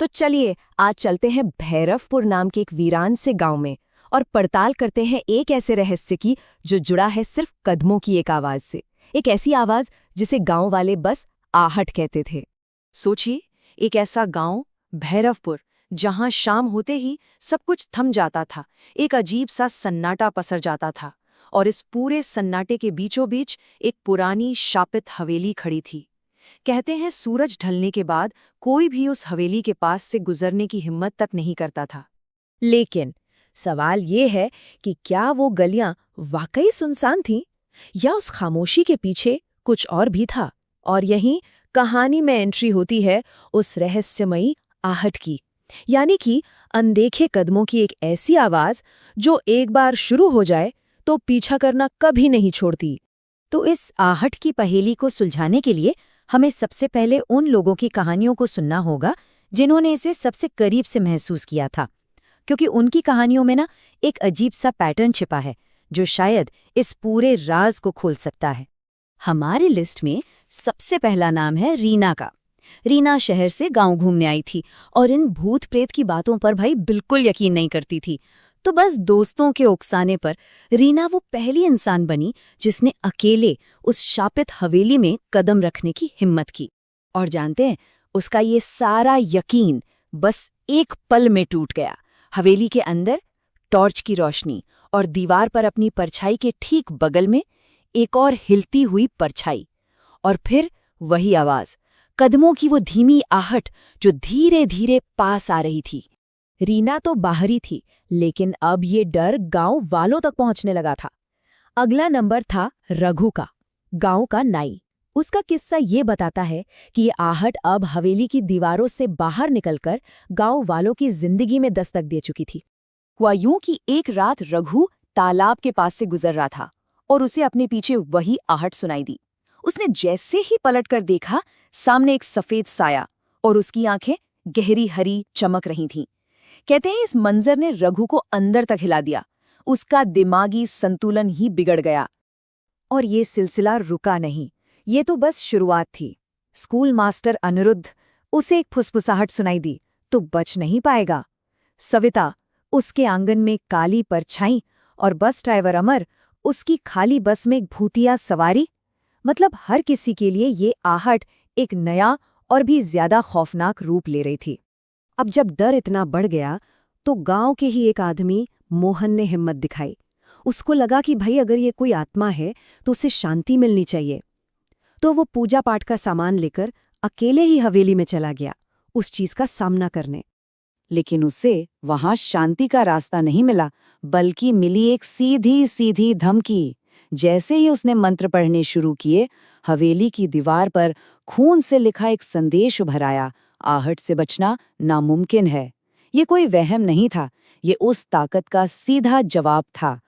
तो चलिए आज चलते हैं भैरवपुर नाम के एक वीरान से गांव में और पड़ताल करते हैं एक ऐसे रहस्य की जो जुड़ा है सिर्फ कदमों की एक आवाज से। एक ऐसी आवाज जिसे गांव वाले बस आहट कहते थे। सोचिए, एक ऐसा गांव भैरवपुर जहां शाम होते ही सब कुछ थम जाता था, एक अजीब सा सन्नाटा पसर जाता था और इस पूरे सन्नाटे के बीचों बीच एक पुरानी शापित हवेली खड़ी थी। कहते हैं सूरज ढलने के बाद कोई भी उस हवेली के पास से गुजरने की हिम्मत तक नहीं करता था। लेकिन सवाल ये है कि क्या वो गलियां वाकई सुनसान थीं या उस खामोशी के पीछे कुछ और भी था। और यहीं कहानी में एंट्री होती है उस रहस्यमयी आहट की, यानी कि अनदेखे कदमों की एक ऐसी आवाज जो एक बार शुरू हो जाए तो पीछा करना कभी नहीं छोड़ती। तो इस आहट की पहेली को सुलझाने के लिए हमें सबसे पहले उन लोगों की कहानियों को सुनना होगा जिन्होंने इसे सबसे करीब से महसूस किया था, क्योंकि उनकी कहानियों में एक अजीब सा पैटर्न छिपा है जो शायद इस पूरे राज को खोल सकता है। हमारी लिस्ट में सबसे पहला नाम है रीना का। रीना शहर से गांव घूमने आई थी और इन भूत प्रेत की बातों पर भाई बिल्कुल यकीन नहीं करती थी। तो बस दोस्तों के उकसाने पर रीना वो पहली इंसान बनी जिसने अकेले उस शापित हवेली में कदम रखने की हिम्मत की। और जानते हैं, उसका ये सारा यकीन बस एक पल में टूट गया। हवेली के अंदर टॉर्च की रोशनी और दीवार पर अपनी परछाई के ठीक बगल में एक और हिलती हुई परछाई, और फिर वही आवाज, कदमों की वो धीमी आहट जो धीरे धीरे पास आ रही थी। रीना तो बाहरी थी, लेकिन अब ये डर गांव वालों तक पहुंचने लगा था। अगला नंबर था रघु का, गांव का नाई। उसका किस्सा ये बताता है कि ये आहट अब हवेली की दीवारों से बाहर निकलकर गांव वालों की जिंदगी में दस्तक दे चुकी थी। हुआ यूं कि एक रात रघु तालाब के पास से गुजर रहा था और उसे अपने पीछे वही आहट सुनाई दी। उसने जैसे ही पलटकर देखा, सामने एक सफेद साया और उसकी आंखें गहरी हरी चमक रही थीं। कहते हैं इस मंजर ने रघु को अंदर तक हिला दिया। उसका दिमागी संतुलन ही बिगड़ गया। और ये सिलसिला रुका नहीं, ये तो बस शुरुआत थी। स्कूल मास्टर अनिरुद्ध, उसे एक फुसफुसाहट सुनाई दी तो बच नहीं पाएगा। सविता, उसके आंगन में काली परछाई, और बस ड्राइवर अमर, उसकी खाली बस में एक भूतिया सवारी। मतलब हर किसी के लिए ये आहट एक नया और भी ज्यादा खौफनाक रूप ले रही थी। अब जब डर इतना बढ़ गया तो गांव के ही एक आदमी मोहन ने हिम्मत दिखाई। उसको लगा कि भाई अगर ये कोई आत्मा है तो उसे शांति मिलनी चाहिए। तो वो पूजा पाठ का सामान लेकर अकेले ही हवेली में चला गया उस चीज का सामना करने। लेकिन उसे वहां शांति का रास्ता नहीं मिला, बल्कि मिली एक सीधी सीधी धमकी। जैसे ही उसने मंत्र पढ़ने शुरू किए, हवेली की दीवार पर खून से लिखा एक संदेश उभर आया, आहट से बचना नामुमकिन है। ये कोई वहम नहीं था, ये उस ताकत का सीधा जवाब था।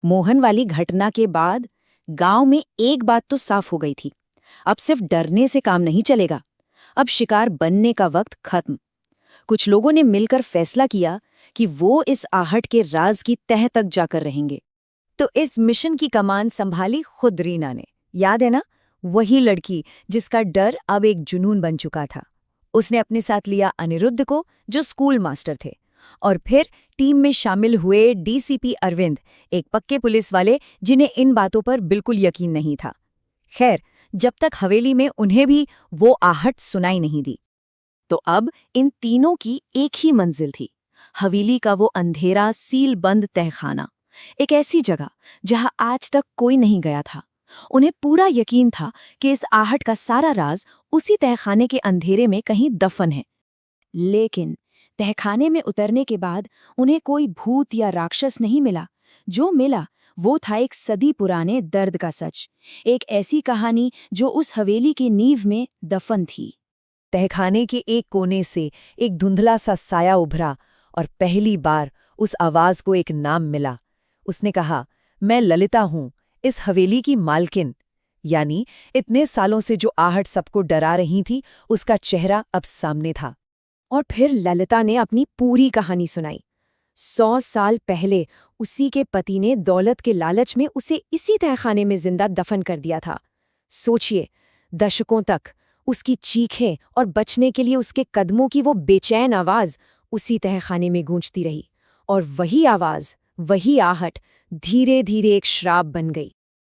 मोहन वाली घटना के बाद गांव में एक बात तो साफ हो गई थी, अब सिर्फ डरने से काम नहीं चलेगा। अब शिकार बनने का वक्त खत्म। कुछ लोगों ने मिलकर फैसला किया कि वो इस आहट के राज की तह तक जाकर रहेंगे। तो इस मिशन की कमान संभाली खुद रीना ने। याद है ना, वही लड़की जिसका डर अब एक जुनून बन चुका था। उसने अपने साथ लिया अनिरुद्ध को, जो स्कूल मास्टर थे, और फिर टीम में शामिल हुए डीसीपी अरविंद, एक पक्के पुलिस वाले जिन्हें इन बातों पर बिल्कुल यकीन नहीं था। खैर, जब तक हवेली में उन्हें भी वो आहट सुनाई नहीं दी। तो अब इन तीनों की एक ही मंजिल थी, हवेली का वो अंधेरा सील बंद तहखाना, एक ऐसी जगह जहां आज तक कोई नहीं गया था। उन्हें पूरा यकीन था कि इस आहट का सारा राज उसी तहखाने के अंधेरे में कहीं दफन है। लेकिन तहखाने में उतरने के बाद उन्हें कोई भूत या राक्षस नहीं मिला। जो मिला वो था एक सदी पुराने दर्द का सच, एक ऐसी कहानी जो उस हवेली की नींव में दफन थी। तहखाने के एक कोने से एक धुंधला सा साया उभरा और पहली बार उस आवाज को एक नाम मिला। उसने कहा, मैं ललिता हूं, इस हवेली की मालकिन। यानी इतने सालों से जो आहट सबको डरा रही थी, उसका चेहरा अब सामने था। और फिर ललिता ने अपनी पूरी कहानी सुनाई। 100 साल पहले उसी के पति ने दौलत के लालच में उसे इसी तहखाने में जिंदा दफन कर दिया था। सोचिए, दशकों तक उसकी चीखें और बचने के लिए उसके कदमों की वो बेचैन आवाज उसी तहखाने में गूंजती रही। और वही आवाज, वही आहट धीरे धीरे एक श्राप बन गई।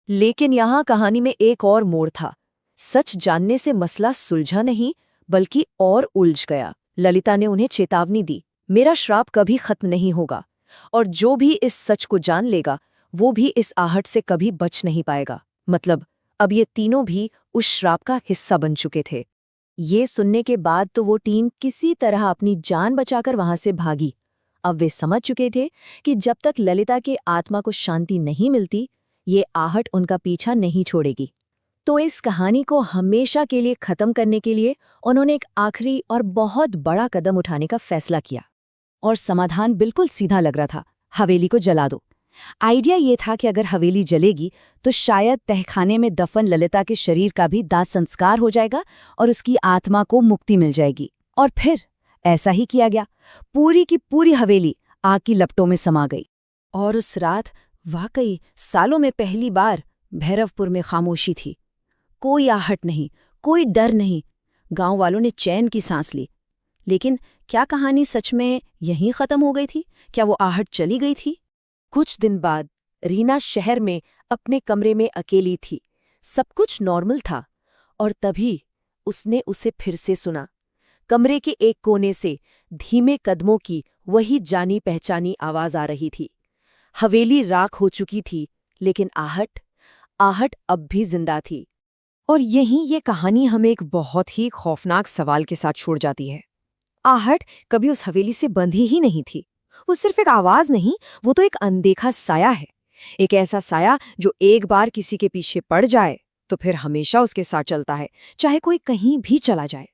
लेकिन यहाँ कहानी में एक और मोड़ था। सच जानने से मसला सुलझा नहीं, बल्कि और उलझ गया। ललिता ने उन्हें चेतावनी दी, मेरा श्राप कभी खत्म नहीं होगा, और जो भी इस सच को जान लेगा वो भी इस आहट से कभी बच नहीं पाएगा। मतलब अब ये तीनों भी उस श्राप का हिस्सा बन चुके थे। ये सुनने के बाद तो वो टीम किसी तरह अपनी जान बचाकर वहां से भागी। अब वे समझ चुके थे कि जब तक ललिता के आत्मा को शांति नहीं मिलती, ये आहट उनका पीछा नहीं छोड़ेगी। तो इस कहानी को हमेशा के लिए खत्म करने के लिए उन्होंने एक आखिरी और बहुत बड़ा कदम उठाने का फैसला किया। और समाधान बिल्कुल सीधा लग रहा था, हवेली को जला दो। आइडिया ये था कि अगर हवेली जलेगी तो शायद तहखाने में दफन ललिता के शरीर का भी दाह संस्कार हो जाएगा और उसकी आत्मा को मुक्ति मिल जाएगी। और फिर ऐसा ही किया गया। पूरी की पूरी हवेली आग की लपटों में समा गई। और उस रात वाकई सालों में पहली बार भैरवपुर में खामोशी थी। कोई आहट नहीं, कोई डर नहीं। गांव वालों ने चैन की सांस ली। लेकिन क्या कहानी सच में यहीं खत्म हो गई थी? क्या वो आहट चली गई थी? कुछ दिन बाद रीना शहर में अपने कमरे में अकेली थी। सब कुछ नॉर्मल था, और तभी उसने उसे फिर से सुना। कमरे के एक कोने से धीमे कदमों की वही जानी पहचानी आवाज आ रही थी। हवेली राख हो चुकी थी, लेकिन आहट अब भी जिंदा थी। और यहीं ये कहानी हमें एक बहुत ही खौफनाक सवाल के साथ छोड़ जाती है। आहट कभी उस हवेली से बंधी ही नहीं थी। वो सिर्फ एक आवाज नहीं, वो तो एक अनदेखा साया है। एक ऐसा साया जो एक बार किसी के पीछे पड़ जाए तो फिर हमेशा उसके साथ चलता है, चाहे कोई कहीं भी चला जाए।